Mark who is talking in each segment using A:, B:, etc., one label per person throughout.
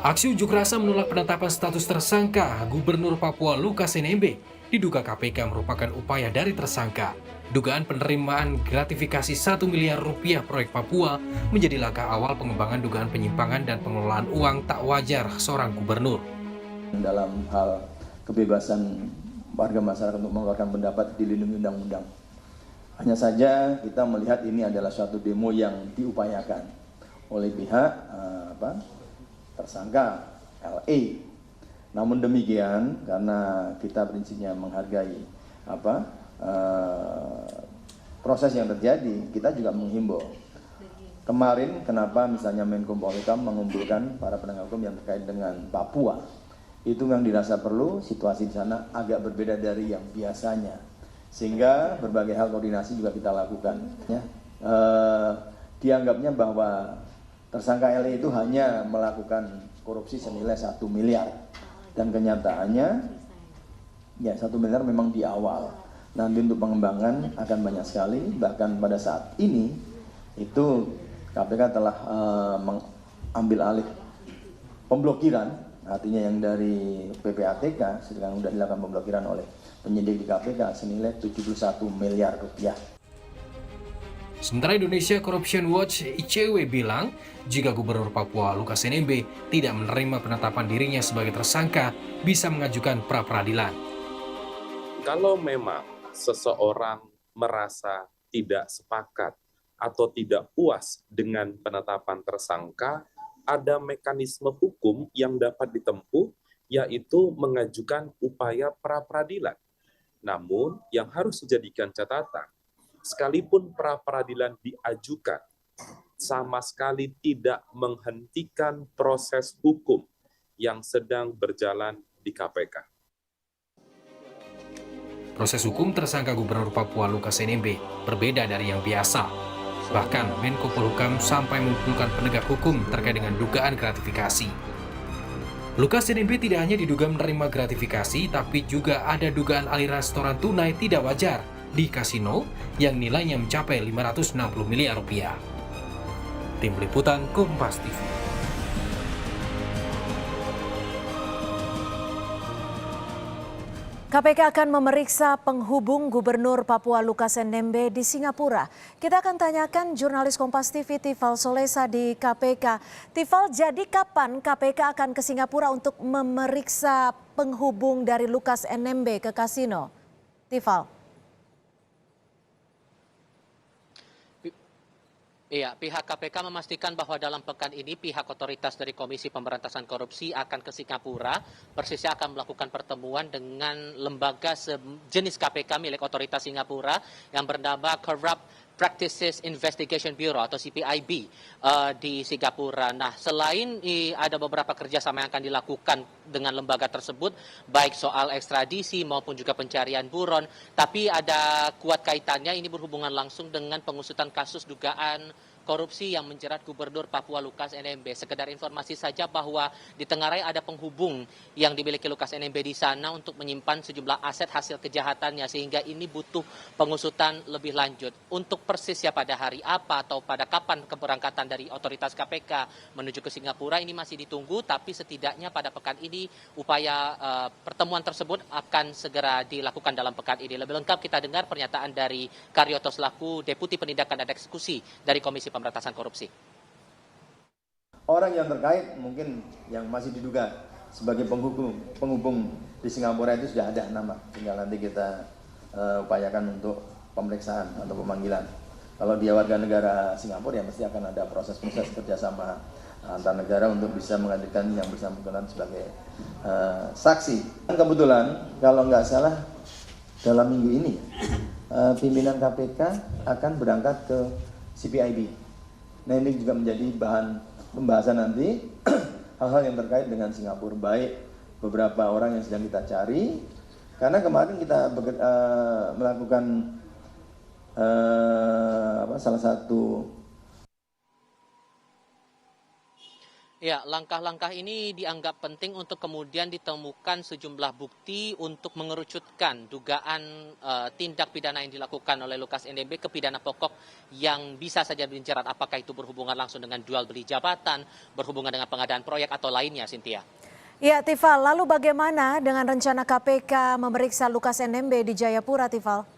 A: Aksi unjuk rasa menolak penetapan status tersangka Gubernur Papua Lukas NMB diduga KPK merupakan upaya dari tersangka. Dugaan penerimaan gratifikasi 1 miliar rupiah proyek Papua menjadi langkah awal pengembangan dugaan penyimpangan dan pengelolaan uang tak wajar seorang gubernur.
B: Dalam hal kebebasan warga masyarakat untuk mengeluarkan pendapat dilindungi undang-undang. Hanya saja kita melihat ini adalah suatu demo yang diupayakan oleh pihak tersangka LE. Namun demikian, karena kita prinsipnya menghargai proses yang terjadi, kita juga menghimbau. Kemarin kenapa misalnya Menko Polhukam mengumpulkan para penegak hukum yang terkait dengan Papua, itu yang dirasa perlu situasi di sana agak berbeda dari yang biasanya, sehingga berbagai hal koordinasi juga kita lakukan. Dianggapnya bahwa tersangka LE itu hanya melakukan korupsi senilai 1 miliar. Dan kenyataannya, ya 1 miliar memang di awal. Nanti untuk pengembangan akan banyak sekali, bahkan pada saat ini, itu KPK telah mengambil alih pemblokiran, artinya yang dari PPATK, sedang sudah dilakukan pemblokiran oleh penyidik di KPK senilai 71 miliar rupiah.
A: Sementara Indonesia Corruption Watch ICW bilang, jika Gubernur Papua Lukas NMB tidak menerima penetapan dirinya sebagai tersangka, bisa mengajukan pra-peradilan.
C: Kalau memang seseorang merasa tidak sepakat atau tidak puas dengan penetapan tersangka, ada mekanisme hukum yang dapat ditempuh, yaitu mengajukan upaya pra-peradilan. Namun, yang harus dijadikan catatan, sekalipun pra-peradilan diajukan, sama sekali tidak menghentikan proses hukum yang sedang berjalan di KPK.
A: Proses hukum tersangka Gubernur Papua Lukas NMB berbeda dari yang biasa. Bahkan Menko Polhukam sampai mengumpulkan penegak hukum terkait dengan dugaan gratifikasi. Lukas NMB tidak hanya diduga menerima gratifikasi, tapi juga ada dugaan aliran setoran tunai tidak wajar di kasino yang nilainya mencapai 560 miliar rupiah. Tim Liputan Kompas TV.
D: KPK akan memeriksa penghubung Gubernur Papua Lukas NMB di Singapura. Kita akan tanyakan jurnalis Kompas TV Tifal Solesa di KPK. Tifal, jadi kapan KPK akan ke Singapura untuk memeriksa penghubung dari Lukas NMB ke kasino? Tifal.
E: Iya, pihak KPK memastikan bahwa dalam pekan ini pihak otoritas dari Komisi Pemberantasan Korupsi akan ke Singapura. Persisnya akan melakukan pertemuan dengan lembaga sejenis KPK milik otoritas Singapura yang bernama Corrupt Practices Investigation Bureau atau CPIB di Singapura. Nah, selain ada beberapa kerjasama yang akan dilakukan dengan lembaga tersebut, baik soal ekstradisi maupun juga pencarian buron, tapi ada kuat kaitannya ini berhubungan langsung dengan pengusutan kasus dugaan korupsi yang menjerat Gubernur Papua Lukas NMB. Sekedar informasi saja bahwa di Tenggarai ada penghubung yang dimiliki Lukas NMB di sana untuk menyimpan sejumlah aset hasil kejahatannya, sehingga ini butuh pengusutan lebih lanjut. Untuk persisnya pada hari apa atau pada kapan keberangkatan dari otoritas KPK menuju ke Singapura ini masih ditunggu, tapi setidaknya pada pekan ini upaya pertemuan tersebut akan segera dilakukan dalam pekan ini. Lebih lengkap kita dengar pernyataan dari Karyoto selaku Deputi Penindakan dan Eksekusi dari Komisi Pemberantasan Korupsi.
B: Orang yang terkait mungkin yang masih diduga sebagai penghubung di Singapura itu sudah ada nama, tinggal nanti kita upayakan untuk pemeriksaan atau pemanggilan. Kalau dia warga negara Singapura ya mesti akan ada proses-proses kerjasama antar negara untuk bisa menghadirkan yang bersangkutan sebagai saksi. Dan kebetulan kalau nggak salah dalam minggu ini pimpinan KPK akan berangkat ke CPIB. Nah, ini juga menjadi bahan pembahasan nanti hal-hal yang terkait dengan Singapura, baik beberapa orang yang sedang kita cari, karena kemarin kita melakukan salah satu.
E: Ya, langkah-langkah ini dianggap penting untuk kemudian ditemukan sejumlah bukti untuk mengerucutkan dugaan tindak pidana yang dilakukan oleh Lukas NMB ke pidana pokok yang bisa saja dijerat, apakah itu berhubungan langsung dengan jual beli jabatan, berhubungan dengan pengadaan proyek atau lainnya, Cynthia.
D: Ya, Tifal, lalu bagaimana dengan rencana KPK memeriksa Lukas NMB di Jayapura, Tifal?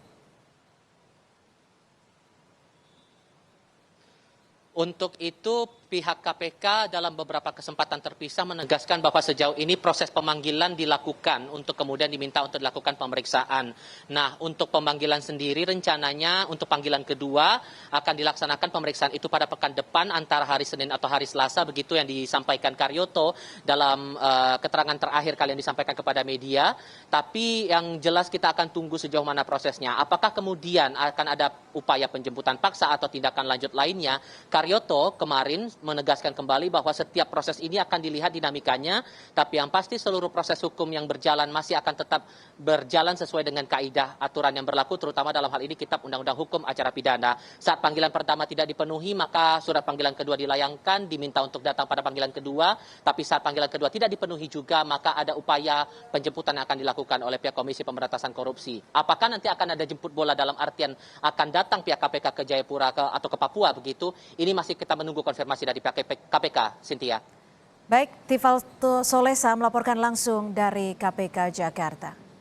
E: Untuk itu pihak KPK dalam beberapa kesempatan terpisah menegaskan bahwa sejauh ini proses pemanggilan dilakukan untuk kemudian diminta untuk dilakukan pemeriksaan. Nah, untuk pemanggilan sendiri rencananya untuk panggilan kedua akan dilaksanakan pemeriksaan itu pada pekan depan antara hari Senin atau hari Selasa, begitu yang disampaikan Karyoto dalam keterangan terakhir kali yang disampaikan kepada media. Tapi yang jelas kita akan tunggu sejauh mana prosesnya. Apakah kemudian akan ada upaya penjemputan paksa atau tindakan lanjut lainnya? Karyoto kemarin menegaskan kembali bahwa setiap proses ini akan dilihat dinamikanya, tapi yang pasti seluruh proses hukum yang berjalan masih akan tetap berjalan sesuai dengan kaidah aturan yang berlaku, terutama dalam hal ini Kitab Undang-Undang Hukum Acara Pidana. Saat panggilan pertama tidak dipenuhi, maka surat panggilan kedua dilayangkan, diminta untuk datang pada panggilan kedua, tapi saat panggilan kedua tidak dipenuhi juga, maka ada upaya penjemputan yang akan dilakukan oleh pihak Komisi Pemberantasan Korupsi. Apakah nanti akan ada jemput bola dalam artian akan datang pihak KPK ke Jayapura atau ke Papua begitu? Ini masih kita menunggu konfirmasi dari pihak KPK, Cynthia.
D: Baik, Tifal Solesa melaporkan langsung dari KPK Jakarta.